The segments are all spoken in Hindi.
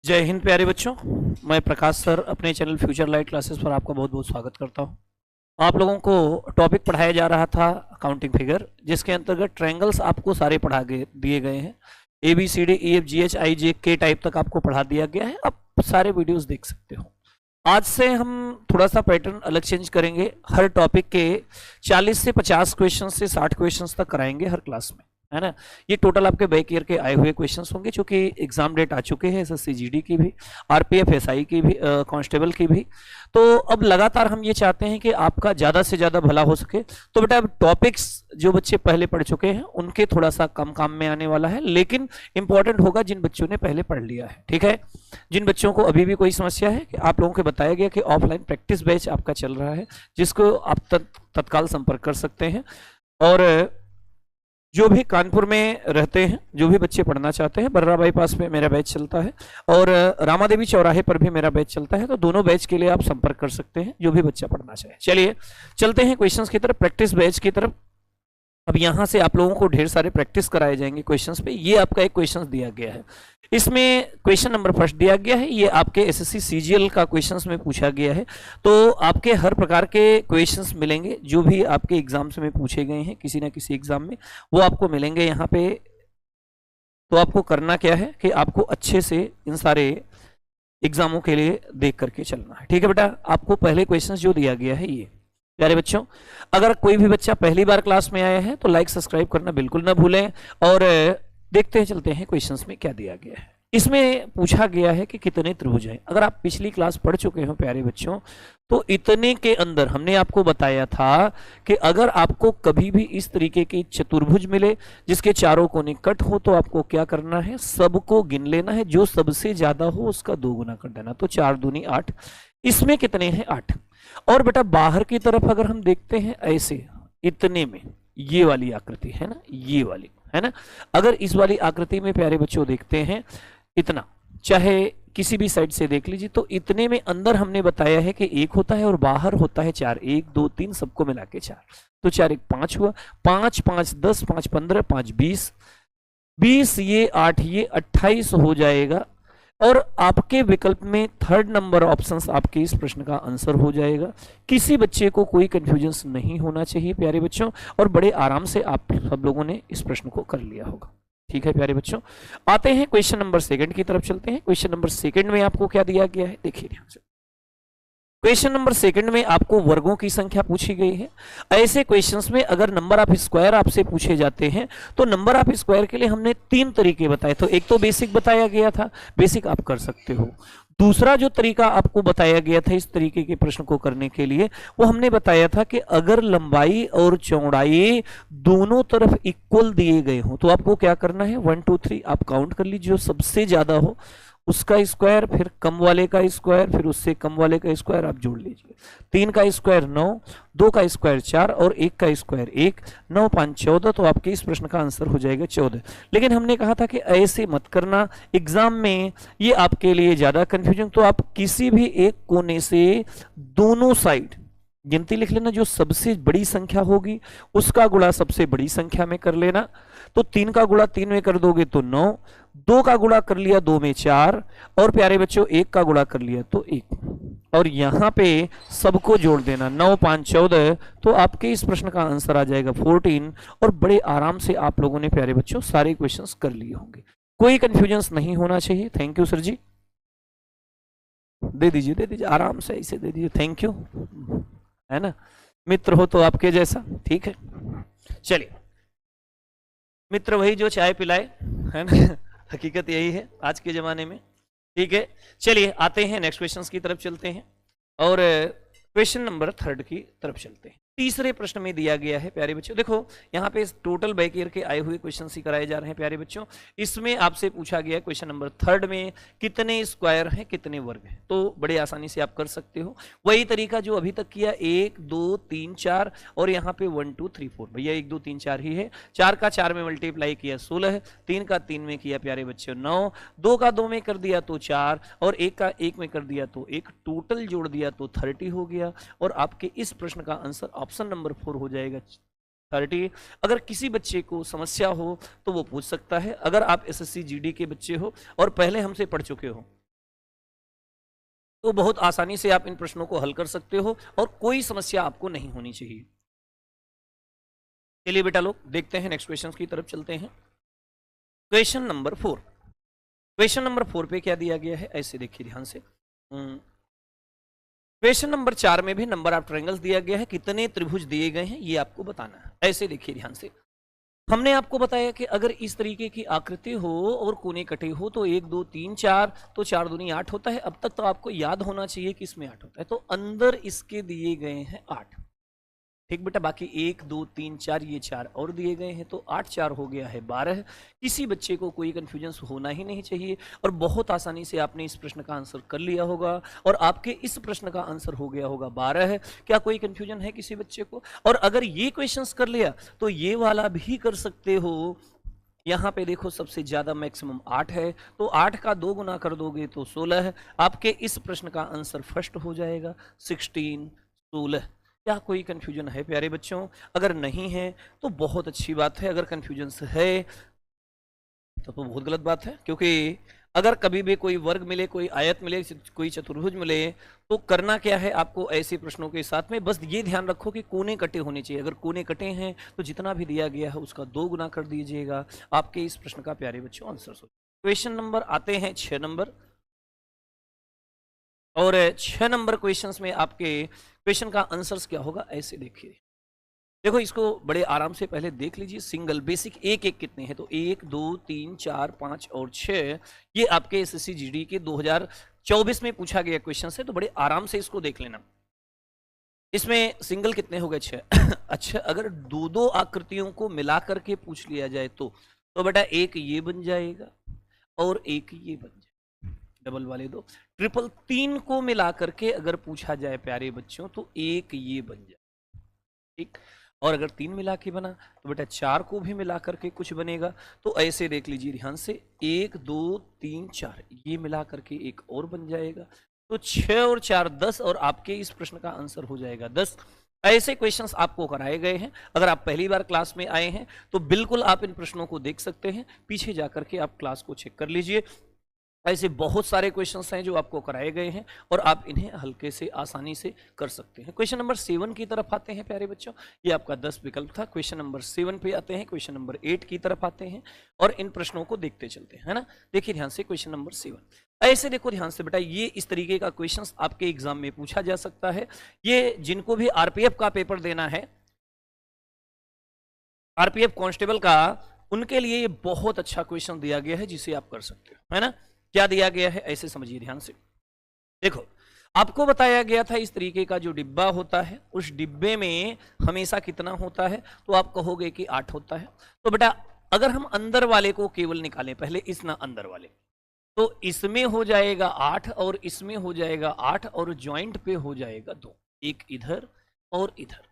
जय हिंद प्यारे बच्चों। मैं प्रकाश सर अपने चैनल फ्यूचर लाइट क्लासेस पर आपका बहुत बहुत स्वागत करता हूं। आप लोगों को टॉपिक पढ़ाया जा रहा था अकाउंटिंग फिगर, जिसके अंतर्गत ट्रायंगल्स आपको सारे दिए गए हैं। ABCD EF GH I J K type तक आपको पढ़ा दिया गया है। आप सारे वीडियोस देख सकते हो। आज से हम थोड़ा सा पैटर्न अलग चेंज करेंगे। हर टॉपिक के 40 से 50 क्वेश्चन से 60 क्वेश्चन तक कराएंगे हर क्लास में, है ना। ये टोटल आपके बैक ईयर के आए हुए क्वेश्चंस होंगे, जो कि एग्जाम डेट आ चुके हैं SSC GD की भी, RPF SI की भी, कांस्टेबल की भी। तो अब लगातार हम ये चाहते हैं कि आपका ज़्यादा से ज़्यादा भला हो सके। तो बेटा अब टॉपिक्स जो बच्चे पहले पढ़ चुके हैं उनके थोड़ा सा कम काम में आने वाला है, लेकिन इंपॉर्टेंट होगा जिन बच्चों ने पहले पढ़ लिया है। ठीक है, जिन बच्चों को अभी भी कोई समस्या है, कि आप लोगों को बताया गया कि ऑफलाइन प्रैक्टिस बैच आपका चल रहा है, जिसको आप तत्काल संपर्क कर सकते हैं। और जो भी कानपुर में रहते हैं, जो भी बच्चे पढ़ना चाहते हैं, बर्रा बाईपास पे मेरा बैच चलता है और रामा देवी चौराहे पर भी मेरा बैच चलता है। तो दोनों बैच के लिए आप संपर्क कर सकते हैं, जो भी बच्चा पढ़ना चाहे। चलिए चलते हैं क्वेश्चंस की तरफ, प्रैक्टिस बैच की तरफ। अब यहाँ से आप लोगों को ढेर सारे प्रैक्टिस कराए जाएंगे क्वेश्चंस पे। ये आपका एक क्वेश्चन दिया गया है, इसमें क्वेश्चन नंबर फर्स्ट दिया गया है। ये आपके SSC CGL का क्वेश्चंस में पूछा गया है। तो आपके हर प्रकार के क्वेश्चंस मिलेंगे, जो भी आपके एग्जाम्स में पूछे गए हैं किसी ना किसी एग्जाम में, वो आपको मिलेंगे यहाँ पे। तो आपको करना क्या है कि आपको अच्छे से इन सारे एग्जामों के लिए देख करके चलना है। ठीक है बेटा, आपको पहले क्वेश्चन जो दिया गया है ये प्यारे बच्चों, अगर कोई भी बच्चा पहली बार क्लास में आया है तो लाइक सब्सक्राइब करना बिल्कुल ना भूलें। और देखते हैं, चलते हैं क्वेश्चंस में क्या दिया गया है। इसमें पूछा गया है कि कितने त्रिभुज हैं। अगर आप पिछली क्लास पढ़ चुके हो प्यारे बच्चों, तो इतने के अंदर हमने आपको बताया था कि अगर आपको कभी भी इस तरीके की चतुर्भुज मिले जिसके चारों कोने कट हो, तो आपको क्या करना है, सबको गिन लेना है। जो सबसे ज्यादा हो उसका 2 गुना कर देना। तो 4 दूनी 8। इसमें कितने हैं, 8। और बेटा बाहर की तरफ अगर हम देखते हैं ऐसे, इतने में ये वाली आकृति है ना, ये वाली है ना। अगर इस वाली आकृति में प्यारे बच्चों देखते हैं, इतना चाहे किसी भी साइड से देख लीजिए, तो इतने में अंदर हमने बताया है कि 1 होता है और बाहर होता है 4। 1 2 3 सबको मिला के 4। तो 4 1 5 हुआ। 5 5 10, 5 15, 5 20, 20 ये 8 ये 28 हो जाएगा। और आपके विकल्प में थर्ड नंबर ऑप्शंस आपके इस प्रश्न का आंसर हो जाएगा। किसी बच्चे को कोई कंफ्यूजन नहीं होना चाहिए प्यारे बच्चों, और बड़े आराम से आप सब लोगों ने इस प्रश्न को कर लिया होगा। ठीक है प्यारे बच्चों, आते हैं क्वेश्चन नंबर सेकंड की तरफ चलते हैं। क्वेश्चन नंबर सेकंड में आपको क्या दिया गया है, देखिए ध्यान से। क्वेश्चन नंबर सेकंड में आपको वर्गों की संख्या पूछी गई है। ऐसे क्वेश्चंस में अगर नंबर ऑफ स्क्वायर आपसे पूछे जाते हैं, तो नंबर ऑफ स्क्वायर के लिए हमने 3 तरीके बताए। तो एक तो बेसिक बताया गया था, बेसिक आप कर सकते हो। दूसरा जो तरीका आपको बताया गया था इस तरीके के प्रश्न को करने के लिए, वो हमने बताया था कि अगर लंबाई और चौड़ाई दोनों तरफ इक्वल दिए गए हो, तो आपको क्या करना है, 1 2 3 आप काउंट कर लीजिए। जो सबसे ज्यादा हो उसका स्क्वायर, फिर कम वाले का स्क्वायर, फिर उससे कम वाले का स्क्वायर आप जोड़ लीजिए। 3 का स्क्वायर 9, 2 का स्क्वायर 4 और 1 का स्क्वायर 1। 9 5 14। तो आपके इस प्रश्न का आंसर हो जाएगा 14। लेकिन हमने कहा था कि ऐसे मत करना, एग्जाम में ये आपके लिए ज्यादा कंफ्यूजन। तो आप किसी भी एक कोने से दोनों साइड गिनती लिख लेना। जो सबसे बड़ी संख्या होगी उसका गुणा सबसे बड़ी संख्या में कर लेना। तो 3 का गुणा 3 में कर दोगे तो 9, 2 का गुणा कर लिया 2 में 4, और प्यारे बच्चों 1 का गुणा कर लिया तो 1। और यहां पे सबको जोड़ देना, 9 5 14। तो आपके इस प्रश्न का आंसर आ जाएगा 14। और बड़े आराम से आप लोगों ने प्यारे बच्चों सारे क्वेश्चंस कर लिए होंगे, कोई कंफ्यूजन नहीं होना चाहिए। थैंक यू सर जी, दे दीजिए आराम से, ऐसे दे दीजिए, थैंक यू, है ना। मित्र हो तो आपके जैसा, ठीक है। चलिए, मित्र वही जो चाय पिलाए, है ना। हकीकत यही है आज के जमाने में। ठीक है, चलिए आते हैं नेक्स्ट क्वेश्चन की तरफ चलते हैं, और क्वेश्चन नंबर थर्ड की तरफ चलते हैं। तीसरे प्रश्न में दिया गया है प्यारे बच्चों, देखो यहाँ पे टोटल बैक ईयर के आए हुए क्वेश्चन ही कराए जा रहे हैं प्यारे बच्चों। इसमें आपसे पूछा गया क्वेश्चन नंबर थर्ड में कितने स्क्वायर हैं, कितने वर्ग हैं। तो बड़े आसानी से आप कर सकते हो, वही तरीका जो अभी तक किया, 1 2 3 4, और यहाँ पे 1 2 3 4। भैया 1 2 3 4 ही है। 4 का 4 में मल्टीप्लाई किया 16, 3 का 3 में किया प्यारे बच्चों 9, 2 का 2 में कर दिया तो 4, और 1 का 1 में कर दिया तो 1। टोटल जोड़ दिया तो 30 हो गया। और आपके इस प्रश्न का आंसर ऑप्शन नंबर 4 हो जाएगा 30। अगर किसी बच्चे को समस्या हो तो वो पूछ सकता है। अगर आप SSC GD के बच्चे हो और पहले हमसे पढ़ चुके हो तो बहुत आसानी से आप इन प्रश्नों को हल कर सकते हो और कोई समस्या आपको नहीं होनी चाहिए। चलिए बेटा लोग देखते हैं, नेक्स्ट क्वेश्चन की तरफ चलते हैं। Question number 4। क्वेश्चन नंबर 4 पे क्या दिया गया है, ऐसे देखिए ध्यान से। क्वेश्चन नंबर 4 में भी नंबर ऑफ ट्रायंगल्स दिया गया है, कितने त्रिभुज दिए गए हैं ये आपको बताना है। ऐसे देखिए ध्यान से, हमने आपको बताया कि अगर इस तरीके की आकृति हो और कोने कटे हो तो 1 2 3 4, तो 4 दूनी 8 होता है। अब तक तो आपको याद होना चाहिए कि इसमें 8 होता है, तो अंदर इसके दिए गए हैं 8। ठीक बेटा, बाकी 1 2 3 4 ये 4 और दिए गए हैं, तो 8 4 हो गया है 12। किसी बच्चे को कोई कंफ्यूजन होना ही नहीं चाहिए और बहुत आसानी से आपने इस प्रश्न का आंसर कर लिया होगा और आपके इस प्रश्न का आंसर हो गया होगा 12। क्या कोई कंफ्यूजन है किसी बच्चे को? और अगर ये क्वेश्चंस कर लिया तो ये वाला भी कर सकते हो। यहाँ पे देखो सबसे ज्यादा मैक्सिमम 8 है, तो 8 का 2 गुना कर दोगे तो 16 है। आपके इस प्रश्न का आंसर फर्स्ट हो जाएगा 16 16। क्या कोई कंफ्यूजन है प्यारे बच्चों? अगर नहीं है तो बहुत अच्छी बात है, अगर कंफ्यूजन है तो बहुत गलत बात है, क्योंकि अगर कभी भी कोई वर्ग मिले, कोई आयत मिले, कोई चतुर्भुज मिले, तो करना क्या है आपको ऐसे प्रश्नों के साथ में? बस ये ध्यान रखो कि कोने कटे होने चाहिए। अगर कोने कटे हैं तो जितना भी दिया गया है उसका 2 गुना कर दीजिएगा, आपके इस प्रश्न का प्यारे बच्चों आंसर हो। क्वेश्चन नंबर आते हैं 6 नंबर, और 6 नंबर क्वेश्चंस में आपके क्वेश्चन का आंसर्स क्या होगा, ऐसे देखिए। देखो इसको बड़े आराम से पहले देख लीजिए, सिंगल बेसिक एक एक कितने हैं, तो 1 2 3 4 5 और 6, ये आपके एसएससी जीडी के 2024 में पूछा गया क्वेश्चन है, तो बड़े आराम से इसको देख लेना। इसमें सिंगल कितने हो गए? 6। अच्छा, अगर दो दो आकृतियों को मिला करके पूछ लिया जाए तो बेटा एक ये बन जाएगा और एक ये बन जाएगा, डबल वाले दो। ट्रिपल 3 को मिला करके अगर पूछा जाए प्यारे बच्चों तो एक ये बन जाए, ठीक। और अगर 3 मिला के बना तो बेटा 4 को भी मिला करके कुछ बनेगा। तो ऐसे देख लीजिए ध्यान से, 1 2 3 4 ये मिला करके एक और बन जाएगा, तो 6 और 4 10, और आपके इस प्रश्न का आंसर हो जाएगा 10। ऐसे क्वेश्चंस आपको कराए गए हैं। अगर आप पहली बार क्लास में आए हैं तो बिल्कुल आप इन प्रश्नों को देख सकते हैं, पीछे जाकर के आप क्लास को चेक कर लीजिए। ऐसे बहुत सारे क्वेश्चंस हैं जो आपको कराए गए हैं और आप इन्हें हल्के से आसानी से कर सकते हैं। क्वेश्चन नंबर 7 की तरफ आते हैं प्यारे बच्चों, ये आपका 10 विकल्प था। क्वेश्चन नंबर 7 पे आते हैं, क्वेश्चन नंबर 8 की तरफ आते हैं और इन प्रश्नों को देखते चलते हैं, है ना। देखिए ध्यान से क्वेश्चन नंबर 7, ऐसे देखो ध्यान से बेटा, ये इस तरीके का क्वेश्चन आपके एग्जाम में पूछा जा सकता है। ये जिनको भी आरपीएफ का पेपर देना है, आरपीएफ कांस्टेबल का, उनके लिए ये बहुत अच्छा क्वेश्चन दिया गया है जिसे आप कर सकते हो, है ना। क्या दिया गया है ऐसे समझिए ध्यान से। देखो आपको बताया गया था इस तरीके का जो डिब्बा होता है, उस डिब्बे में हमेशा कितना होता है, तो आप कहोगे कि 8 होता है। तो बेटा अगर हम अंदर वाले को केवल निकालें, पहले इस ना अंदर वाले, तो इसमें हो जाएगा 8 और इसमें हो जाएगा 8 और ज्वाइंट पे हो जाएगा 2, एक इधर और इधर,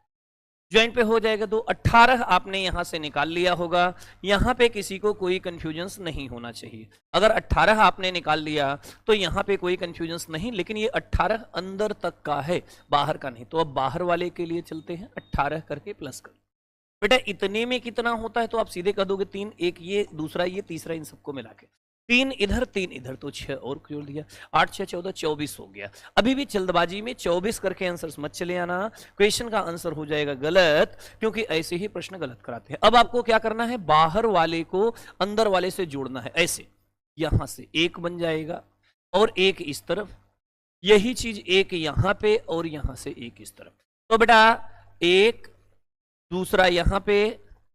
ज्वाइंट पे हो जाएगा 2। 18 आपने यहां से निकाल लिया होगा, यहां पे किसी को कोई कंफ्यूजन नहीं होना चाहिए। अगर 18 आपने निकाल लिया तो यहां पे कोई कंफ्यूजन नहीं, लेकिन ये 18 अंदर तक का है, बाहर का नहीं। तो अब बाहर वाले के लिए चलते हैं, 18 करके प्लस कर। बेटा इतने में कितना होता है, तो आप सीधे कह दोगे 3, एक ये दूसरा ये तीसरा, इन सबको मिला के 3 इधर, तो 6 और जोड़ दिया, 8 6 14 24 हो गया। अभी भी जल्दबाजी में 24 करके आंसर मत चले आना, क्वेश्चन का आंसर हो जाएगा गलत, क्योंकि ऐसे ही प्रश्न गलत कराते हैं। अब आपको क्या करना है, बाहर वाले को अंदर वाले से जोड़ना है। ऐसे यहां से एक बन जाएगा और एक इस तरफ, यही चीज एक यहां पे और यहां से एक इस तरफ। तो बेटा एक, दूसरा यहां पे,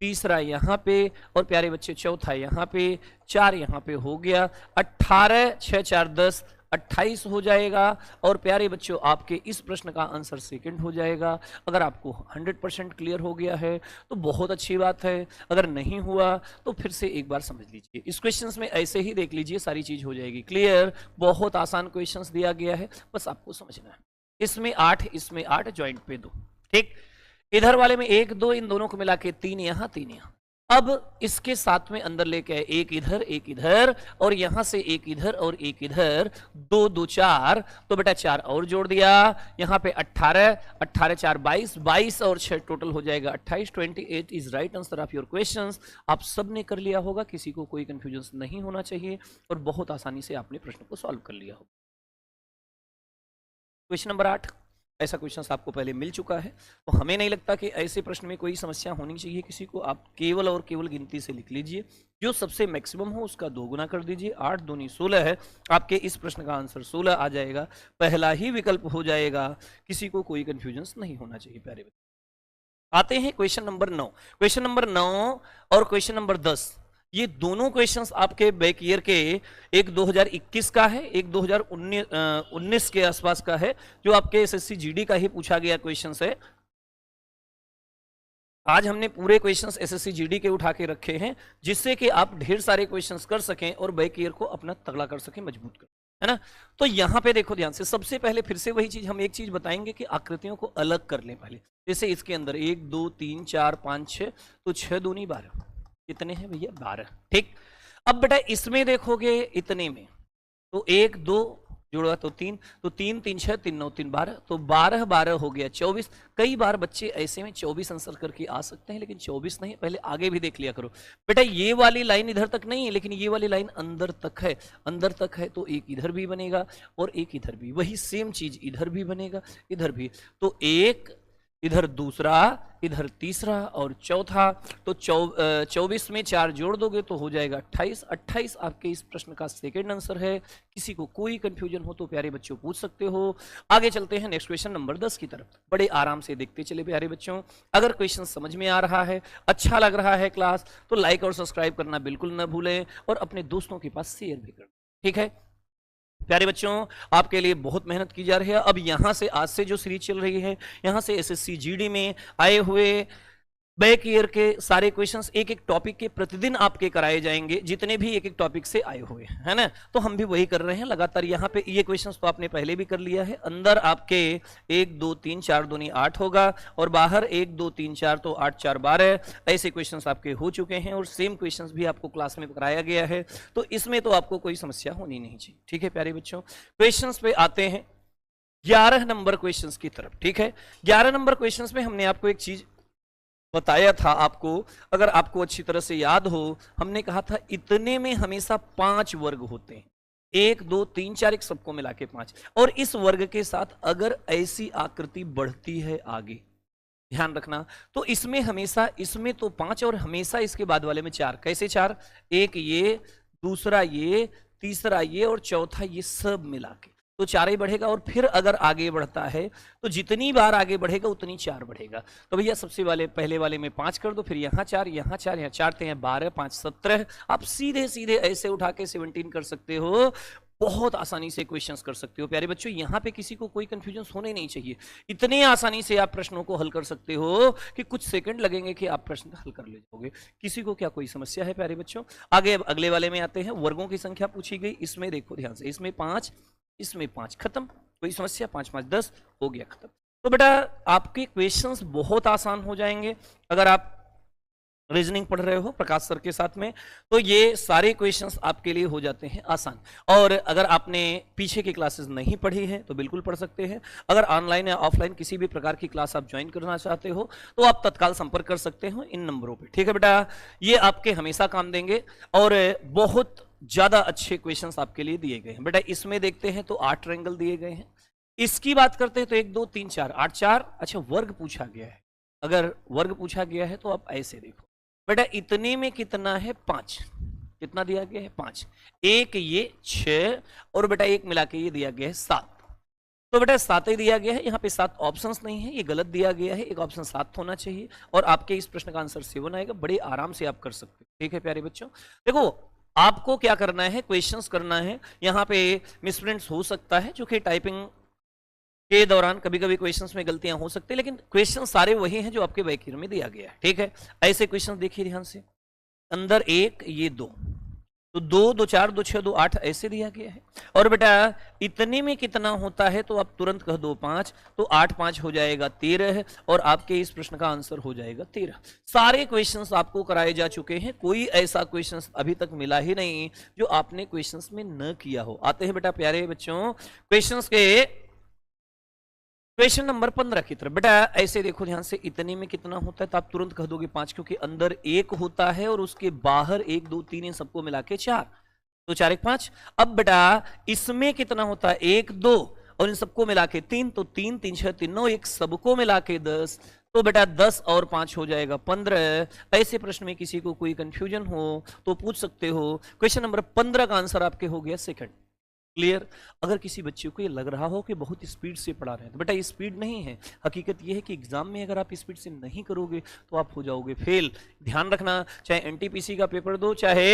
तीसरा यहां पे, और प्यारे बच्चे चौथा यहां पे, 4 यहां पे हो गया। 18 6 4 10 28 हो जाएगा। और प्यारे बच्चों आपके इस प्रश्न का आंसर सेकंड हो जाएगा। अगर आपको 100% क्लियर हो गया है तो बहुत अच्छी बात है, अगर नहीं हुआ तो फिर से एक बार समझ लीजिए। इस क्वेश्चंस में ऐसे ही देख लीजिए, सारी चीज हो जाएगी क्लियर। बहुत आसान क्वेश्चंस दिया गया है, बस आपको समझना है। इसमें 8, इसमें 8, ज्वाइंट पे 2, ठीक। इधर वाले में 1 2, इन दोनों को मिला के 3 यहां 3 यहां। अब इसके साथ में अंदर लेके आए, एक इधर और यहां से एक इधर और एक इधर, 2 2 4, तो बेटा 4 और जोड़ दिया। यहां पे 18 18 4 22, 22 और 6 टोटल हो जाएगा 28। 28 is right answer of your questions. आप सब ने कर लिया होगा, किसी को कोई कंफ्यूजन नहीं होना चाहिए और बहुत आसानी से आपने प्रश्न को सॉल्व कर लिया होगा। क्वेश्चन नंबर 8, ऐसा क्वेश्चन आपको पहले मिल चुका है, तो हमें नहीं लगता कि ऐसे प्रश्न में कोई समस्या होनी चाहिए किसी को। आप केवल और केवल गिनती से लिख लीजिए, जो सबसे मैक्सिमम हो उसका 2 गुना कर दीजिए। 8 दूनी 16 है, आपके इस प्रश्न का आंसर 16 आ जाएगा, पहला ही विकल्प हो जाएगा, किसी को कोई कंफ्यूजन नहीं होना चाहिए प्यारे बच्चे। आते हैं क्वेश्चन नंबर 9। क्वेश्चन नंबर 9 और क्वेश्चन नंबर 10, ये दोनों क्वेश्चंस आपके बैक ईयर के, एक 2021 का है, एक 2019 के आसपास का है, जो आपके एसएससी जीडी का ही पूछा गया क्वेश्चंस है। आज हमने पूरे क्वेश्चंस एसएससी जीडी के उठा के रखे हैं, जिससे कि आप ढेर सारे क्वेश्चंस कर सकें और बैक ईयर को अपना तगड़ा कर सकें, मजबूत कर, है ना। तो यहां पे देखो ध्यान से, सबसे पहले फिर से वही चीज, हम एक चीज बताएंगे कि आकृतियों को अलग कर लें पहले। जैसे इसके अंदर 1 2 3 4 5 6, तो 6 दूनी 12, कितने हैं भैया 12, ठीक। अब बेटा इसमें देखोगे इतने में, तो 1 2 जुड़ा तो 3, तो 3 3 6 3 9 3 12, तो 12 12 हो गया 24। कई बार बच्चे ऐसे में 24 आंसर करके आ सकते हैं, लेकिन 24 नहीं, पहले आगे भी देख लिया करो बेटा। ये वाली लाइन इधर तक नहीं है, लेकिन ये वाली लाइन अंदर तक है, अंदर तक है, तो एक इधर भी बनेगा और एक इधर भी, वही सेम चीज इधर भी बनेगा, इधर भी, तो एक इधर दूसरा, इधर तीसरा और चौथा, तो 24 में 4 जोड़ दोगे तो हो जाएगा 28। 28 आपके इस प्रश्न का सेकंड आंसर है। किसी को कोई कंफ्यूजन हो तो प्यारे बच्चों पूछ सकते हो। आगे चलते हैं नेक्स्ट क्वेश्चन नंबर 10 की तरफ, बड़े आराम से देखते चले प्यारे बच्चों। अगर क्वेश्चन समझ में आ रहा है, अच्छा लग रहा है क्लास, तो लाइक और सब्सक्राइब करना बिल्कुल न भूलें और अपने दोस्तों के पास शेयर भी करना, ठीक है प्यारे बच्चों। आपके लिए बहुत मेहनत की जा रही है। अब यहां से, आज से जो सीरीज चल रही है, यहां से एसएससी जीडी में आए हुए बैक ईयर के सारे क्वेश्चंस एक एक टॉपिक के प्रतिदिन आपके कराए जाएंगे, जितने भी एक एक टॉपिक से आए हुए, है ना। तो हम भी वही कर रहे हैं लगातार। यहाँ पे ये क्वेश्चंस तो आपने पहले भी कर लिया है। अंदर आपके 1 2 3 4 दूनी 8 होगा और बाहर 1 2 3 4, तो 8 4 12 ऐसे क्वेश्चंस आपके हो चुके हैं और सेम क्वेश्चंस भी आपको क्लास में कराया गया है, तो इसमें तो आपको कोई समस्या होनी नहीं चाहिए, ठीक है प्यारे बच्चों। क्वेश्चंस पे आते हैं 11 नंबर क्वेश्चंस की तरफ, ठीक है। 11 नंबर क्वेश्चंस में हमने आपको एक चीज बताया था, आपको अगर आपको अच्छी तरह से याद हो, हमने कहा था इतने में हमेशा 5 वर्ग होते हैं, 1 2 3 4, एक सबको मिला के 5, और इस वर्ग के साथ अगर ऐसी आकृति बढ़ती है आगे, ध्यान रखना, तो इसमें हमेशा, इसमें तो 5 और हमेशा इसके बाद वाले में 4। कैसे 4? एक ये, दूसरा ये, तीसरा ये और चौथा ये, सब मिला के तो 4 ही बढ़ेगा। और फिर अगर आगे बढ़ता है तो जितनी बार आगे बढ़ेगा उतनी 4 बढ़ेगा। तो भैया सबसे वाले पहले वाले में 5 कर दो, फिर यहाँ 4, यहाँ 4, यहाँ 4, तो यहाँ 12 5 17। आप सीधे सीधे ऐसे उठा के 17 कर सकते हो, बहुत आसानी से क्वेश्चंस कर सकते हो प्यारे बच्चों। यहाँ पे किसी को कोई कंफ्यूजन होने नहीं चाहिए, इतने आसानी से आप प्रश्नों को हल कर सकते हो कि कुछ सेकंड लगेंगे कि आप प्रश्न हल कर ले जाओगे। किसी को क्या कोई समस्या है प्यारे बच्चों? आगे अगले वाले में आते हैं। वर्गों की संख्या पूछी गई, इसमें देखो ध्यान से, इसमें 5, इसमें 5, खत्म, कोई समस्या? 5 5 10 हो गया, खत्म। तो बेटा आपके क्वेश्चंस बहुत आसान हो जाएंगे अगर आप रीजनिंग पढ़ रहे हो प्रकाश सर के साथ में, तो ये सारे क्वेश्चंस आपके लिए हो जाते हैं आसान। और अगर आपने पीछे की क्लासेस नहीं पढ़ी हैं तो बिल्कुल पढ़ सकते हैं। अगर ऑनलाइन या ऑफलाइन किसी भी प्रकार की क्लास आप ज्वाइन करना चाहते हो तो आप तत्काल संपर्क कर सकते हो इन नंबरों पे, ठीक है बेटा। ये आपके हमेशा काम देंगे और बहुत ज्यादा अच्छे क्वेश्चंस आपके लिए दिए गए हैं बेटा। इसमें देखते हैं तो 8 ट्रायंगल दिए गए हैं। इसकी बात करते हैं तो 1 2 3 4 8 4। अच्छा, वर्ग पूछा गया है, अगर वर्ग पूछा गया है तो आप ऐसे देखो बेटा, इतने में कितना है? 5। कितना दिया गया है? 5। एक ये 6 और बेटा एक मिला के ये दिया गया है 7। तो बेटा 7 ही दिया गया है, यहाँ पे 7 ऑप्शंस नहीं है, ये गलत दिया गया है। एक ऑप्शन 7 होना चाहिए और आपके इस प्रश्न का आंसर 7 आएगा। बड़े आराम से आप कर सकते हो, ठीक है प्यारे बच्चों। देखो आपको क्या करना है, क्वेश्चंस करना है। यहाँ पे मिसप्रिंट्स हो सकता है, जो कि टाइपिंग के दौरान कभी कभी क्वेश्चंस में गलतियां हो सकती है, लेकिन क्वेश्चन सारे वही हैं जो आपके बैक ईयर में दिया गया है, ठीक है। ऐसे क्वेश्चन देखिए ध्यान से, अंदर 1 ये 2, तो 2 2 4 2 6 2 8 ऐसे दिया गया है। और बेटा इतने में कितना होता है तो आप तुरंत कह दो 5, तो 8 5 हो जाएगा 13 और आपके इस प्रश्न का आंसर हो जाएगा 13। सारे क्वेश्चंस आपको कराए जा चुके हैं, कोई ऐसा क्वेश्चंस अभी तक मिला ही नहीं जो आपने क्वेश्चंस में न किया हो। आते हैं बेटा प्यारे बच्चों क्वेश्चंस के क्वेश्चन नंबर 15 की तरफ। बेटा ऐसे देखो ध्यान से, इतने में कितना होता है तो आप तुरंत कह दोगे 5, क्योंकि अंदर 1 होता है और उसके बाहर 1 2 3 इन सबको मिला के 4, तो 4 1 5। अब बेटा इसमें कितना होता है? 1 2 और इन सबको मिला के 3, तो 3 3 6 3 9 1, सबको मिला के 10, तो बेटा 10 और 5 हो जाएगा 15। ऐसे प्रश्न में किसी को कोई कंफ्यूजन हो तो पूछ सकते हो। क्वेश्चन नंबर 15 का आंसर आपके हो गया सेकंड। क्लियर? अगर किसी बच्चे को ये लग रहा हो कि बहुत स्पीड से पढ़ा रहे हैं, तो बेटा ये स्पीड नहीं है। हकीकत ये है कि एग्जाम में अगर आप स्पीड से नहीं करोगे तो आप हो जाओगे फेल। ध्यान रखना, चाहे एनटीपीसी का पेपर दो, चाहे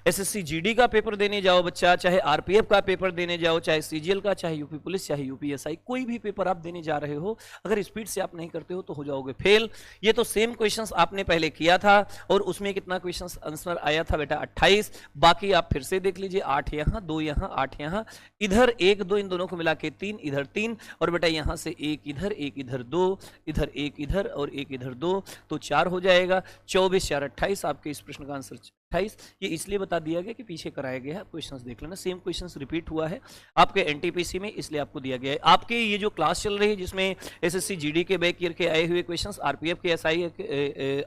एसएससी जीडी का पेपर देने जाओ बच्चा, चाहे आरपीएफ का पेपर देने जाओ, चाहे सीजीएल का, चाहे यूपी पुलिस, चाहे यूपीएसआई, कोई भी पेपर आप देने जा रहे हो, अगर स्पीड से आप नहीं करते हो तो हो जाओगे फेल। ये तो सेम क्वेश्चन आपने पहले किया था और उसमें कितना क्वेश्चन आंसर आया था बेटा 28। बाकी आप फिर से देख लीजिए, 8 यहाँ, 2 यहाँ, 8 यहाँ, इधर 1 2, इन दोनों को मिला के 3, इधर 3, और बेटा यहां से 1 इधर, 1 इधर, 2 इधर, 1 इधर और 1 इधर, 2, तो 4 हो जाएगा। 24 4 28, आपके इस प्रश्न का आंसर 28। ये इसलिए बता दिया गया कि पीछे कराया गया है, क्वेश्चंस देख लेना, सेम क्वेश्चंस रिपीट हुआ है आपके एनटीपीसी में, इसलिए आपको दिया गया है। आपके ये जो क्लास चल रही है जिसमें एसएससी जीडी के बैक ईयर के आए हुए क्वेश्चंस, आरपीएफ के एसआई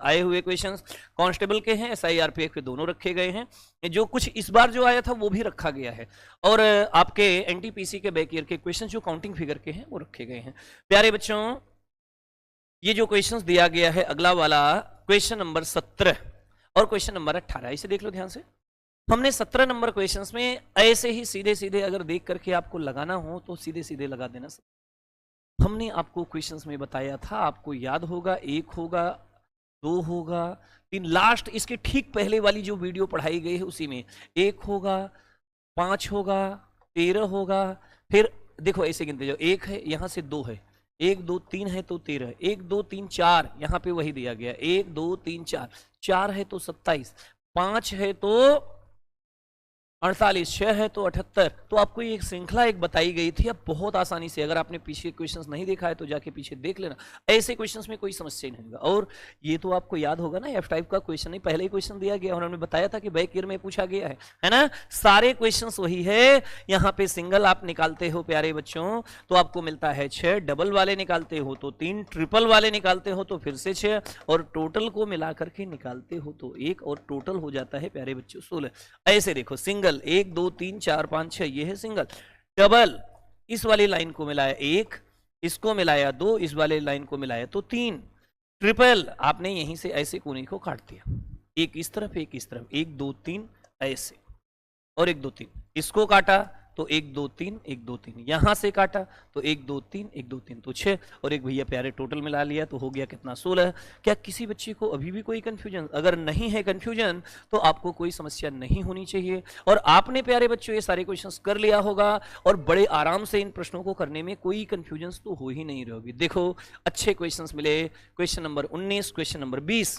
आए हुए क्वेश्चंस, कांस्टेबल के हैं, एसआई आरपीएफ के दोनों रखे गए हैं। जो कुछ इस बार जो आया था वो भी रखा गया है, और आपके एनटीपीसी के बैक ईयर के क्वेश्चन जो काउंटिंग फिगर के हैं वो रखे गए हैं। प्यारे बच्चों, ये जो क्वेश्चंस दिया गया है अगला वाला क्वेश्चन नंबर 17 और क्वेश्चन नंबर 18, इसे देख लो ध्यान से। हमने 17 नंबर क्वेश्चंस में ऐसे ही सीधे सीधे अगर देख करके आपको लगाना हो तो सीधे सीधे लगा देना। हमने आपको क्वेश्चंस में बताया था, आपको याद होगा, 1 होगा, 2 होगा, 3, लास्ट इसके ठीक पहले वाली जो वीडियो पढ़ाई गई है उसी में 1 होगा, 5 होगा, 13 होगा, फिर देखो ऐसे गिनते जाओ, 1 है, यहां से 2 है, 1 2 3 है तो 13, 1 2 3 4, यहां पे वही दिया गया, 1 2 3 4, 4 है तो 27, 5 है तो 48, 6 है तो 78। तो आपको ये एक श्रृंखला एक बताई गई थी, अब बहुत आसानी से, अगर आपने पीछे क्वेश्चंस नहीं देखा है तो जाके पीछे देख लेना, ऐसे क्वेश्चंस में कोई समस्या नहीं होगा। और ये तो आपको याद होगा ना, एफ टाइप का क्वेश्चन ही पहले ही क्वेश्चन दिया गया और हमने बताया था कि बैक ईयर में पूछा गया है ना, सारे क्वेश्चंस वही है। यहाँ पे सिंगल आप निकालते हो प्यारे बच्चों तो आपको मिलता है 6, डबल वाले निकालते हो तो 3, ट्रिपल वाले निकालते हो तो फिर से 6, और टोटल को मिलाकर के निकालते हो तो 1, और टोटल हो जाता है प्यारे बच्चों 16। ऐसे देखो, सिंगल 1 2 3 4 5 6, ये है सिंगल। डबल, इस वाली लाइन को मिलाया 1, इसको मिलाया 2, इस वाले लाइन को मिलाया तो 3। ट्रिपल, आपने यहीं से ऐसे कोने को काट दिया, एक इस तरफ एक इस तरफ, 1 2 3 ऐसे, और 1 2 3, इसको काटा तो 1 2 3 1 2 3, यहां से काटा तो 1 2 3 1 2 3 तो 6, और एक भैया प्यारे टोटल मिला लिया तो हो गया कितना 16। क्या किसी बच्चे को अभी भी कोई कंफ्यूजन? अगर नहीं है कंफ्यूजन तो आपको कोई समस्या नहीं होनी चाहिए, और आपने प्यारे बच्चों ये सारे क्वेश्चंस कर लिया होगा और बड़े आराम से इन प्रश्नों को करने में कोई कंफ्यूजन तो हो ही नहीं रहोगी। देखो अच्छे क्वेश्चंस मिले, क्वेश्चन नंबर 19, क्वेश्चन नंबर 20,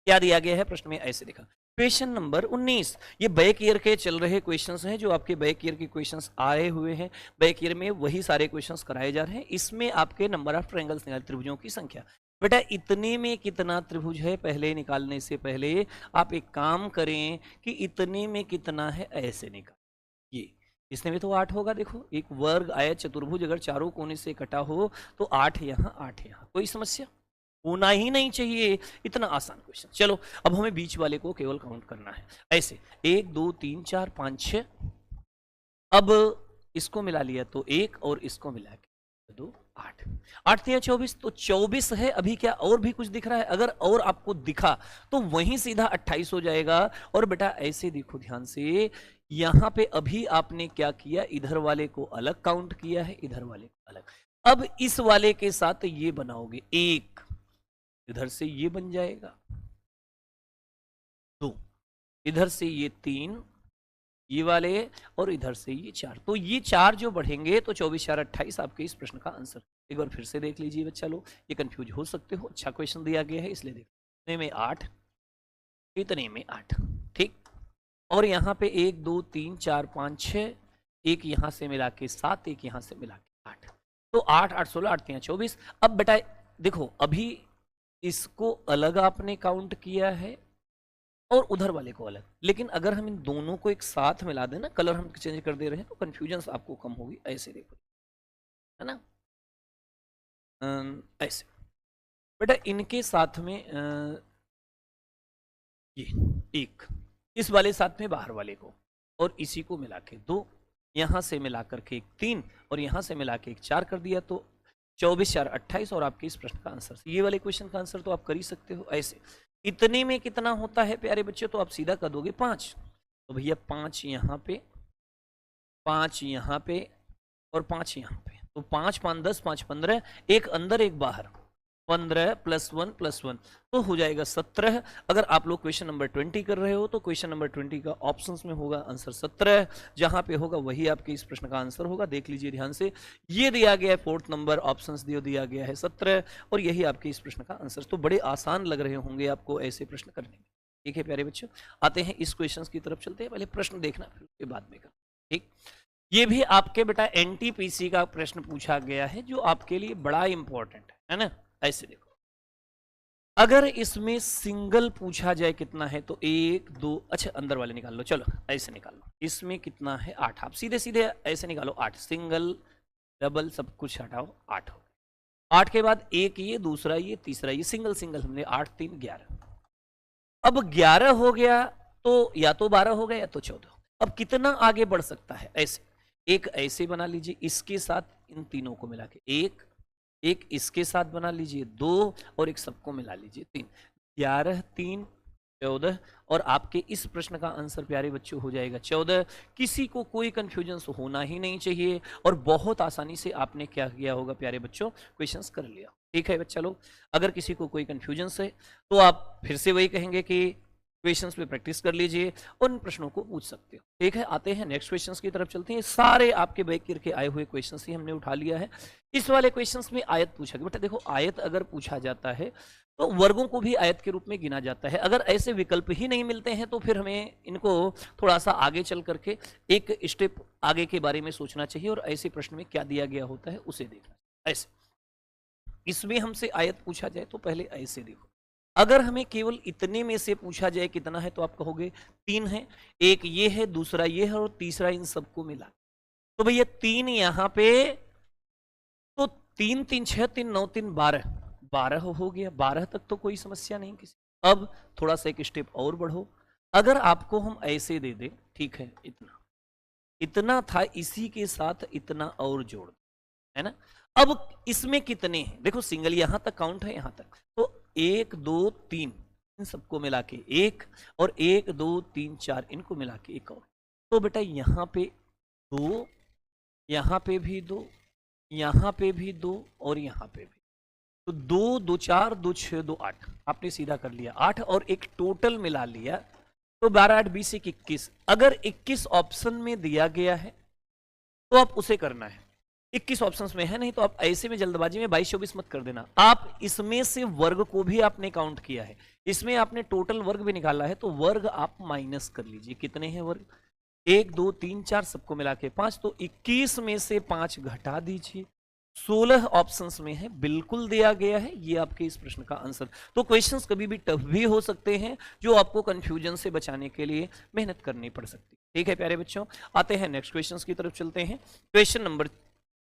क्या दिया गया है प्रश्न में, ऐसे देखा। क्वेश्चन नंबर 19, ये बैक ईयर के चल रहे क्वेश्चंस हैं, जो आपके बैक ईयर के क्वेश्चंस आए हुए हैं, बैक ईयर में वही सारे क्वेश्चंस कराए जा रहे हैं। इसमें आपके नंबर ऑफ ट्रायंगल्स निकाल, त्रिभुजों की संख्या। बेटा इतने में कितना त्रिभुज है, पहले निकालने से पहले आप एक काम करें कि इतने में कितना है ऐसे निकाल। ये इसमें भी तो 8 होगा, देखो एक वर्ग आया चतुर्भुज अगर चारों कोने से कटा हो तो 8 यहाँ 8 यहाँ, कोई समस्या होना ही नहीं चाहिए, इतना आसान क्वेश्चन। चलो अब हमें बीच वाले को केवल काउंट करना है, ऐसे 1 2 3 4 5 6, अब इसको मिला लिया तो 1 और इसको मिला के 2 8, 8 3 24, तो 24 है। अभी क्या और भी कुछ दिख रहा है? अगर और आपको दिखा तो वहीं सीधा 28 हो जाएगा। और बेटा ऐसे देखो ध्यान से, यहां पे अभी आपने क्या किया, इधर वाले को अलग काउंट किया है, इधर वाले को अलग। अब इस वाले के साथ ये बनाओगे 1, इधर से ये बन जाएगा 2, इधर से ये 3, ये वाले, और इधर से ये 4, तो ये 4 जो बढ़ेंगे तो 24 4 28 आपके इस प्रश्न का आंसर। एक बार फिर से देख लीजिए बच्चा लोग, ये कंफ्यूज हो सकते हो, अच्छा क्वेश्चन दिया गया है इसलिए देखो। इतने में 8, इतने में 8, ठीक। और यहाँ पे 1 2 3 4 5 6, एक यहां से मिला के 7, एक यहां से मिला के 8, तो 8 8 16 8 3 24। अब बेटा देखो अभी इसको अलग आपने काउंट किया है और उधर वाले को अलग, लेकिन अगर हम इन दोनों को एक साथ मिला दें ना, कलर हम चेंज कर दे रहे हैं तो कंफ्यूजन आपको कम होगी। ऐसे देखो, है ना, ऐसे बेटा इनके साथ में ये 1, इस वाले साथ में बाहर वाले को, और इसी को मिला के 2, यहां से मिलाकर के एक 3 और यहां से मिला के एक 4 कर दिया, तो 24 4 28 और आपके इस प्रश्न का आंसर, ये वाले क्वेश्चन का आंसर तो आप कर ही सकते हो ऐसे। इतने में कितना होता है प्यारे बच्चे, तो आप सीधा कर दोगे 5, तो भैया 5 यहाँ पे, 5 यहाँ पे और 5 यहाँ पे, तो 5 5 10 5 15, एक अंदर एक बाहर, 15 +1 +1 तो हो जाएगा 17। अगर आप लोग क्वेश्चन नंबर 20 कर रहे हो तो क्वेश्चन नंबर 20 का ऑप्शंस में होगा आंसर 17, जहां पे होगा वही आपके इस प्रश्न का आंसर होगा। देख लीजिए ध्यान से, ये दिया गया है 4th नंबर, ऑप्शंस दिया गया है 17 और यही आपके इस प्रश्न का आंसर। तो बड़े आसान लग रहे होंगे आपको ऐसे प्रश्न करने में। ठीक है प्यारे बच्चों, आते हैं इस क्वेश्चन की तरफ चलते हैं। पहले प्रश्न देखना फिर उसके बाद में करना। ठीक, ये भी आपके बेटा एनटीपीसी का प्रश्न पूछा गया है जो आपके लिए बड़ा इंपॉर्टेंट है ना। ऐसे देखो, अगर इसमें सिंगल पूछा जाए कितना है तो 1 2, अच्छा अंदर वाले निकाल लो, चलो ऐसे निकाल लो। इसमें कितना है 8, आप सीधे सीधे ऐसे निकालो 8, सिंगल डबल सब कुछ हटाओ 8 हो। 8 के बाद एक ये, दूसरा ये, तीसरा ये, सिंगल सिंगल हमने 8 3 11। अब 11 हो गया तो या तो 12 हो गया या तो 14। अब कितना आगे बढ़ सकता है, ऐसे एक ऐसे बना लीजिए, इसके साथ इन तीनों को मिला के एक इसके साथ बना लीजिए 2 और एक सबको मिला लीजिए 3, 11 3 14 और आपके इस प्रश्न का आंसर प्यारे बच्चों हो जाएगा 14। किसी को कोई कंफ्यूजन होना ही नहीं चाहिए और बहुत आसानी से आपने क्या किया होगा प्यारे बच्चों, क्वेश्चंस कर लिया। ठीक है बच्चा लोग, अगर किसी को कोई कंफ्यूजन है तो आप फिर से वही कहेंगे कि क्वेश्चंस पे प्रैक्टिस कर लीजिए और उन प्रश्नों को पूछ सकते हो। ठीक है, आते हैं नेक्स्ट क्वेश्चंस की तरफ चलते हैं। सारे आपके बैक करके आए हुए क्वेश्चंस ही हमने उठा लिया है। इस वाले क्वेश्चंस में आयत पूछा गया। बेटा देखो, आयत अगर पूछा जाता है तो वर्गों को भी आयत के रूप में गिना जाता है। अगर ऐसे विकल्प ही नहीं मिलते हैं तो फिर हमें इनको थोड़ा सा आगे चल करके एक स्टेप आगे के बारे में सोचना चाहिए और ऐसे प्रश्न में क्या दिया गया होता है उसे देखना। ऐसे इसमें हमसे आयत पूछा जाए तो पहले ऐसे देखो, अगर हमें केवल इतने में से पूछा जाए कितना है तो आप कहोगे 3 है, एक ये है, दूसरा ये है और तीसरा इन सबको मिला, तो भैया 3 यहां पे, तो 3 3 6 3 9 3 12 12 हो गया। 12 तक तो कोई समस्या नहीं किसी। अब थोड़ा सा एक स्टेप और बढ़ो, अगर आपको हम ऐसे दे दें, ठीक है इतना इतना था, इसी के साथ इतना और जोड़, है ना। अब इसमें कितने हैं, देखो सिंगल यहां तक काउंट है, यहां तक, तो 1 2 3 इन सबको मिला के 1 और 1 2 3 4 इनको मिला के 1 और, तो बेटा यहां पे 2, यहां पे भी 2, यहां पे भी 2 और यहां पे भी, तो 2 2 4 2 6 2 8, आपने सीधा कर लिया 8 और एक टोटल मिला लिया, तो 12 8 20 21। अगर 21 ऑप्शन में दिया गया है तो आप उसे करना है, 21 ऑप्शंस में है, नहीं तो आप ऐसे में जल्दबाजी में 22 24 मत कर देना। आप इसमें से वर्ग को भी आपने काउंट किया है, इसमें आपने टोटल वर्ग भी निकाला है, तो वर्ग आप माइनस कर लीजिए। कितने हैं वर्ग, 1 2 3 4 सबको मिला के 5, तो 21 में से 5 घटा दीजिए। 16 ऑप्शंस में है, बिल्कुल दिया गया है, ये आपके इस प्रश्न का आंसर। तो क्वेश्चंस कभी भी टफ भी हो सकते हैं जो आपको कंफ्यूजन से बचाने के लिए मेहनत करनी पड़ सकती है। ठीक है प्यारे बच्चों, आते हैं नेक्स्ट क्वेश्चंस की तरफ चलते हैं। क्वेश्चन नंबर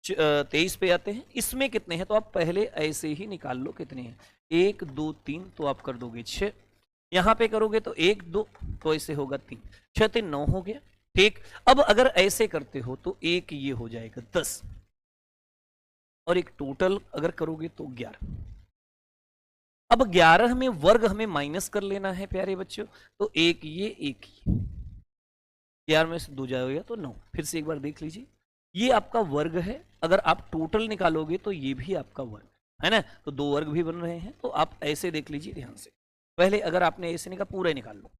23 पे आते हैं। इसमें कितने हैं तो आप पहले ऐसे ही निकाल लो कितने हैं, 1 2 3 तो आप कर दोगे 6, यहां पे करोगे तो 1 2 तो ऐसे होगा 3 6 3 9 हो गया। ठीक, अब अगर ऐसे करते हो तो एक ये हो जाएगा 10 और एक टोटल अगर करोगे तो 11। अब 11 में वर्ग हमें माइनस कर लेना है प्यारे बच्चों, तो एक ये एक ही, 11 में से 2 जाएगा तो 9। फिर से एक बार देख लीजिए, ये आपका वर्ग है, अगर आप टोटल निकालोगे तो ये भी आपका वर्ग है ना, तो 2 वर्ग भी बन रहे हैं। तो आप ऐसे देख लीजिए ध्यान से, पहले अगर आपने ऐसे निकाला पूरा ही निकाल लो,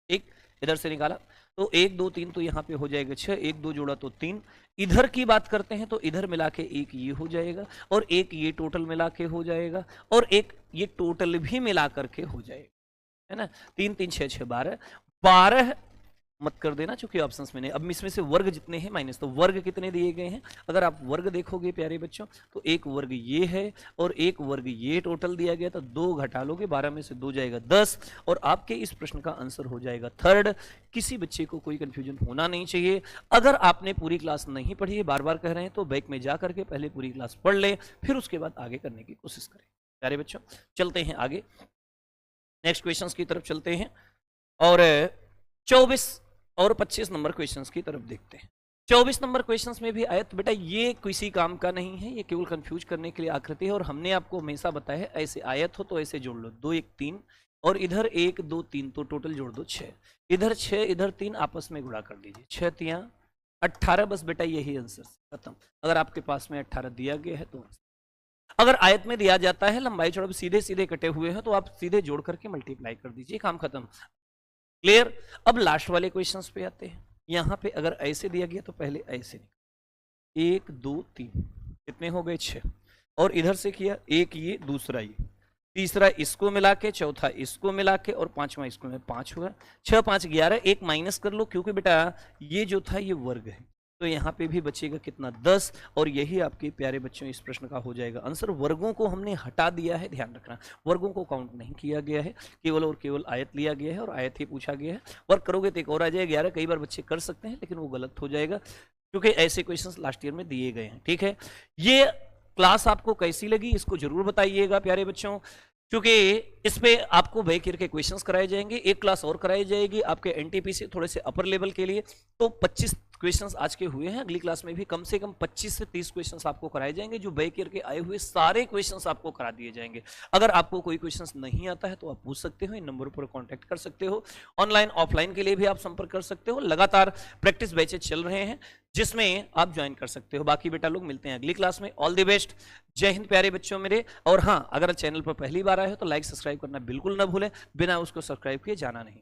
एक इधर से निकाला तो 1 2 3 तो यहाँ पे हो जाएगा 6, 1 2 जोड़ा तो 3, इधर की बात करते हैं तो इधर मिला के एक ये हो जाएगा और एक ये टोटल मिला के हो जाएगा और एक ये टोटल भी मिला करके हो जाएगा, है ना। 3 3 6 6 12 12 मत कर देना चूंकि ऑप्शंस में नहीं। अब इसमें से वर्ग जितने हैं माइनस, तो वर्ग कितने दिए गए हैं, अगर आप वर्ग देखोगे प्यारे बच्चों तो एक वर्ग ये है और एक वर्ग ये टोटल दिया गया, तो 2 घटा लोगे, 12 में से 2 जाएगा 10 और आपके इस प्रश्न का आंसर हो जाएगा 3rd। किसी बच्चे को कोई कंफ्यूजन होना नहीं चाहिए। अगर आपने पूरी क्लास नहीं पढ़ी है, बार बार कह रहे हैं, तो बैक में जा करके पहले पूरी क्लास पढ़ ले, फिर उसके बाद आगे करने की कोशिश करें। प्यारे बच्चों चलते हैं आगे, नेक्स्ट क्वेश्चंस की तरफ चलते हैं और 24 और 25 नंबर क्वेश्चंस की तरफ देखते हैं। 24 नंबर क्वेश्चंस में भी आयत, बेटा ये किसी काम का नहीं है, ये केवल कंफ्यूज करने के लिए आकृति है, और हमने आपको हमेशा बताया है ऐसे आयत हो तो ऐसे जोड़ लो, 2 1 3, और इधर 1 2 3, तो टोटल जोड़ दो 6, इधर 6 इधर 3, आपस में गुणा कर दीजिए, 6 3 18, बस बेटा यही आंसर खत्म। अगर आपके पास में 18 दिया गया है तो अगर आयत में दिया जाता है लंबाई चौड़ाई सीधे सीधे कटे हुए हैं तो आप सीधे जोड़ करके मल्टीप्लाई कर दीजिए, काम खत्म। क्लियर। अब लास्ट वाले क्वेश्चंस पे आते हैं। यहां पे अगर ऐसे दिया गया तो पहले ऐसे 1 2 3, कितने हो गए 6, और इधर से किया एक ये दूसरा ये तीसरा इसको मिला के, चौथा इसको मिला के, और पांचवा इसको मिला, 5 हुआ, 6 5 11, एक माइनस कर लो क्योंकि बेटा ये जो था ये वर्ग है, तो यहाँ पे भी बचेगा कितना 10, और यही आपके प्यारे बच्चों इस प्रश्न का हो जाएगा आंसर। वर्गों को हमने हटा दिया है, ध्यान रखना, वर्गों को काउंट नहीं किया गया है, केवल और केवल आयत लिया गया है और आयत ही पूछा गया है। वर्क करोगे तो एक और आ जाएगा 11, कई बार बच्चे कर सकते हैं लेकिन वो गलत हो जाएगा क्योंकि ऐसे क्वेश्चंस लास्ट ईयर में दिए गए हैं। ठीक है, ये क्लास आपको कैसी लगी इसको जरूर बताइएगा प्यारे बच्चों, क्योंकि इस पे आपको बैक ईयर के क्वेश्चंस कराए जाएंगे, एक क्लास और कराई जाएगी आपके एनटीपी से थोड़े से अपर लेवल के लिए, तो 25 क्वेश्चंस आज के हुए हैं, अगली क्लास में भी कम से कम 25 से 30 क्वेश्चंस आपको कराए जाएंगे, जो बैक ईयर के आए हुए सारे क्वेश्चंस आपको करा दिए जाएंगे। अगर आपको कोई क्वेश्चंस नहीं आता है तो आप पूछ सकते हो, इन नंबर पर कांटेक्ट कर सकते हो, ऑनलाइन ऑफलाइन के लिए भी आप संपर्क कर सकते हो, लगातार प्रैक्टिस बैचेज चल रहे हैं जिसमें आप ज्वाइन कर सकते हो। बाकी बेटा लोग मिलते हैं अगली क्लास में, ऑल द बेस्ट, जय हिंद प्यारे बच्चों मेरे। और हाँ, अगर चैनल पर पहली बार आए हो तो लाइक सब्सक्राइब करना बिल्कुल ना भूलें, बिना उसको सब्सक्राइब किए जाना नहीं।